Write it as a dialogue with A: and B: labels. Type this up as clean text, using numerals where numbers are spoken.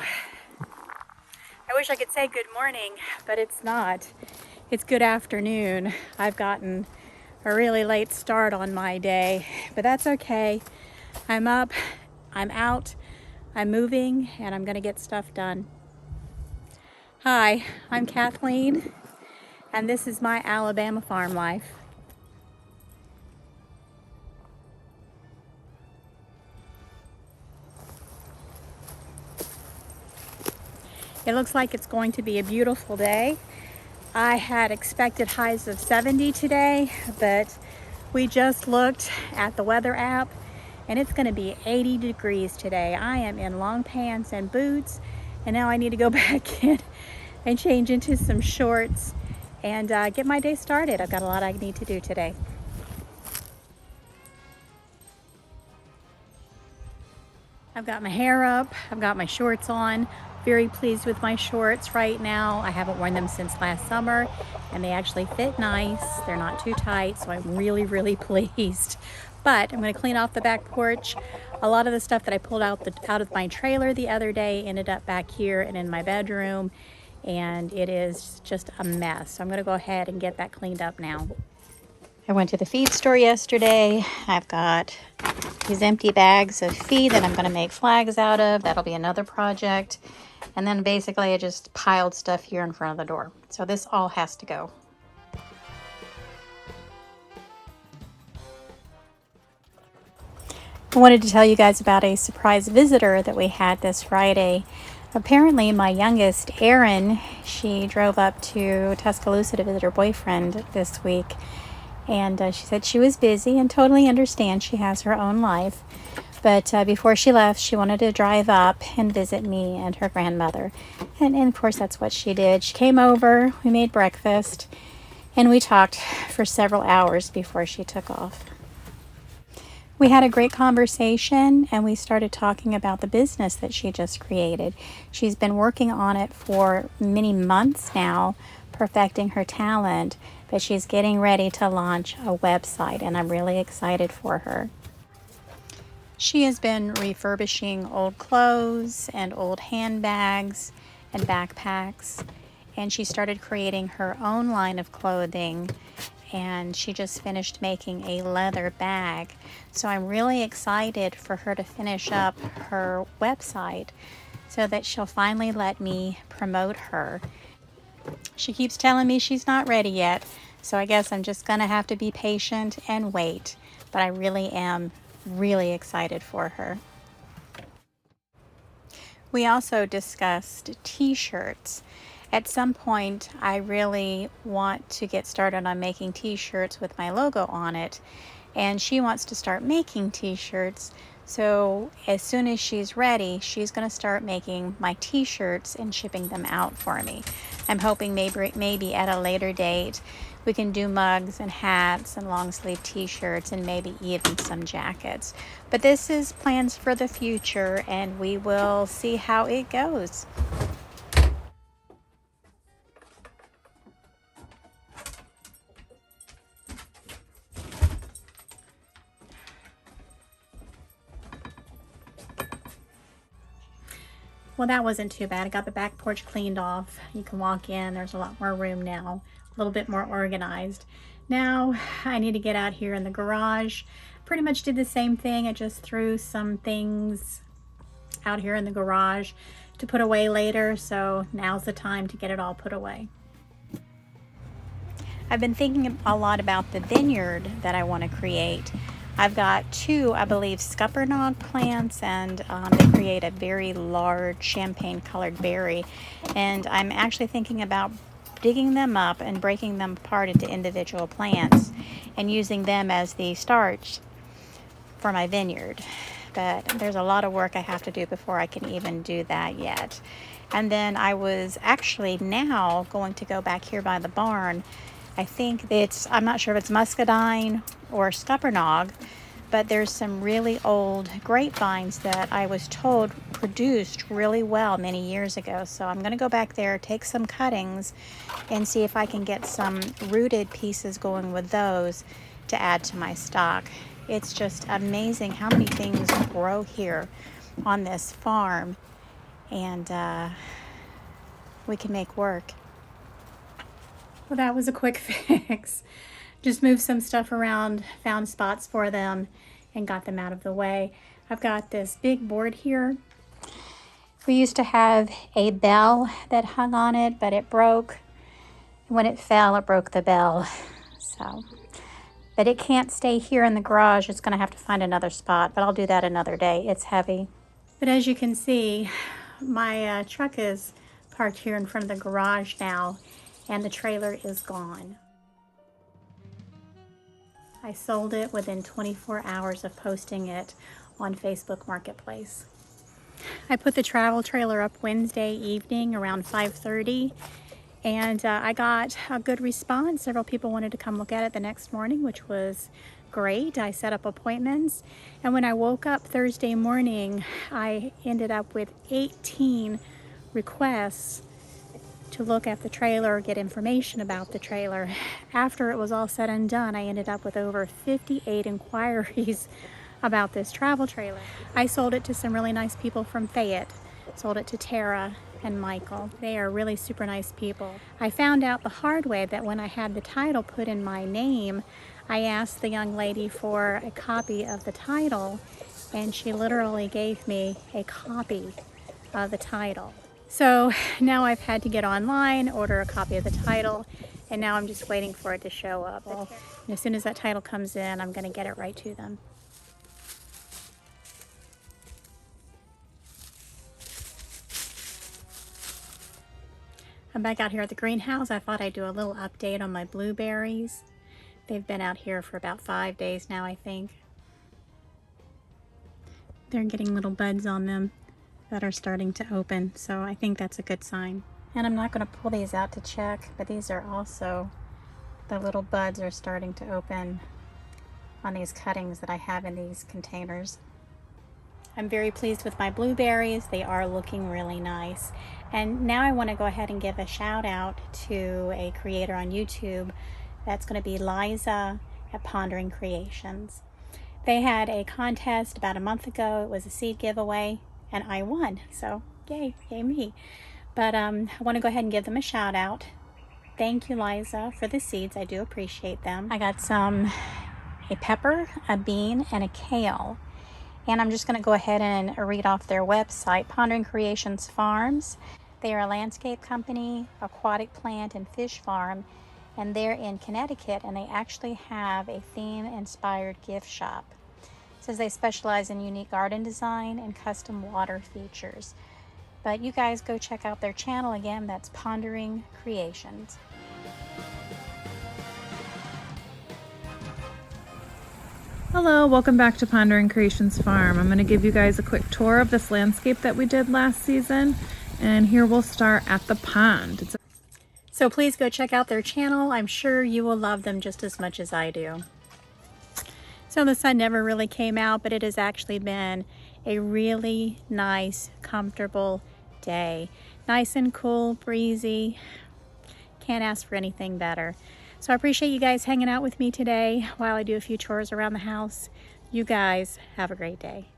A: Well, I wish I could say good morning, but it's not. It's good afternoon. I've gotten a really late start on my day, but that's okay. I'm up, I'm out, I'm moving, and I'm gonna get stuff done. Hi, I'm Kathleen, and this is my Alabama farm life. It looks like it's going to be a beautiful day. I had expected highs of 70 today, but we just looked at the weather app and it's going to be 80 degrees today. I am in long pants and boots, and now I need to go back in and change into some shorts and get my day started. I've got a lot I need to do today. I've got my hair up, I've got my shorts on. Very pleased with my shorts right now. I haven't worn them since last summer and they actually fit nice. They're not too tight, so I'm really pleased. But I'm going to clean off the back porch. A lot of the stuff that I pulled out of my trailer the other day ended up back here and in my bedroom, and it is just a mess. So I'm going to go ahead and get that cleaned up now. I went to the feed store yesterday. I've got these empty bags of feed that I'm going to make flags out of. That'll be another project. And then basically I just piled stuff here in front of the door. So this all has to go. I wanted to tell you guys about a surprise visitor that we had this Friday. Apparently my youngest, Erin, she drove up to Tuscaloosa to visit her boyfriend this week. And she said she was busy, and totally understand, she has her own life. But before she left, she wanted to drive up and visit me and her grandmother. And of course, that's what she did. She came over, we made breakfast, and we talked for several hours before she took off. We had a great conversation, and we started talking about the business that she just created. She's been working on it for many months now, perfecting her talent, but she's getting ready to launch a website, and I'm really excited for her. She has been refurbishing old clothes and old handbags and backpacks, and she started creating her own line of clothing, and she just finished making a leather bag. So I'm really excited for her to finish up her website so that she'll finally let me promote her. She keeps telling me she's not ready yet, so I guess I'm just gonna have to be patient and wait, but I really am really excited for her. We also discussed t-shirts. At some point, I really want to get started on making t-shirts with my logo on it, and she wants to start making t-shirts. So as soon as she's ready, she's going to start making my t-shirts and shipping them out for me. I'm hoping maybe at a later date we can do mugs and hats and long sleeve t-shirts and maybe even some jackets. But this is plans for the future, and we will see how it goes. Well, that wasn't too bad. I got the back porch cleaned off. You can walk in. There's a lot more room now, a little bit more organized. Now I need to get out here in the garage. Pretty much did the same thing. I just threw some things out here in the garage to put away later. So now's the time to get it all put away. I've been thinking a lot about the vineyard that I want to create. I've got two, I believe, scuppernong plants, and they create a very large champagne colored berry. And I'm actually thinking about digging them up and breaking them apart into individual plants and using them as the starch for my vineyard. But there's a lot of work I have to do before I can even do that yet. And then I was actually now going to go back here by the barn. I think I'm not sure if it's muscadine or scuppernong, but there's some really old grapevines that I was told produced really well many years ago. So I'm going to go back there, take some cuttings, and see if I can get some rooted pieces going with those to add to my stock. It's just amazing how many things grow here on this farm. and we can make work. Well, that was a quick fix. Just moved some stuff around, found spots for them, and got them out of the way. I've got this big board here. We used to have a bell that hung on it, but it broke. When it fell, it broke the bell. But it can't stay here in the garage. It's going to have to find another spot, but I'll do that another day. It's heavy. But as you can see, my truck is parked here in front of the garage now, and the trailer is gone. I sold it within 24 hours of posting it on Facebook Marketplace. I put the travel trailer up Wednesday evening around 5:30, and I got a good response. Several people wanted to come look at it the next morning, which was great. I set up appointments, and when I woke up Thursday morning, I ended up with 18 requests to look at the trailer, get information about the trailer. After it was all said and done, I ended up with over 58 inquiries about this travel trailer. I sold it to some really nice people from Fayette. Sold it to Tara and Michael. They are really super nice people. I found out the hard way that when I had the title put in my name, I asked the young lady for a copy of the title, and she literally gave me a copy of the title. So now I've had to get online, order a copy of the title, and now I'm just waiting for it to show up. And as soon as that title comes in, I'm going to get it right to them. I'm back out here at the greenhouse. I thought I'd do a little update on my blueberries. They've been out here for about 5 days now, I think. They're getting little buds on them that are starting to open, so I think that's a good sign. And I'm not going to pull these out to check, but these are also, the little buds are starting to open on these cuttings that I have in these containers. I'm very pleased with my blueberries. They are looking really nice. And now I want to go ahead and give a shout out to a creator on YouTube. That's going to be Liza at Pondering Creations. They had a contest about a month ago. It was a seed giveaway, and I won. So yay me. But I want to go ahead and give them a shout out. Thank you, Liza, for the seeds. I do appreciate them. I got a pepper, a bean, and a kale. And I'm just going to go ahead and read off their website, Pondering Creations Farms. They are a landscape company, aquatic plant and fish farm, and they're in Connecticut, and they actually have a theme-inspired gift shop. It says they specialize in unique garden design and custom water features. But you guys go check out their channel again. That's Pondering Creations.
B: Hello, welcome back to Pondering Creations Farm. I'm going to give you guys a quick tour of this landscape that we did last season. And here we'll start at the pond.
A: So please go check out their channel. I'm sure you will love them just as much as I do. So the sun never really came out, but it has actually been a really nice, comfortable day. Nice and cool, breezy. Can't ask for anything better. So I appreciate you guys hanging out with me today while I do a few chores around the house. You guys have a great day.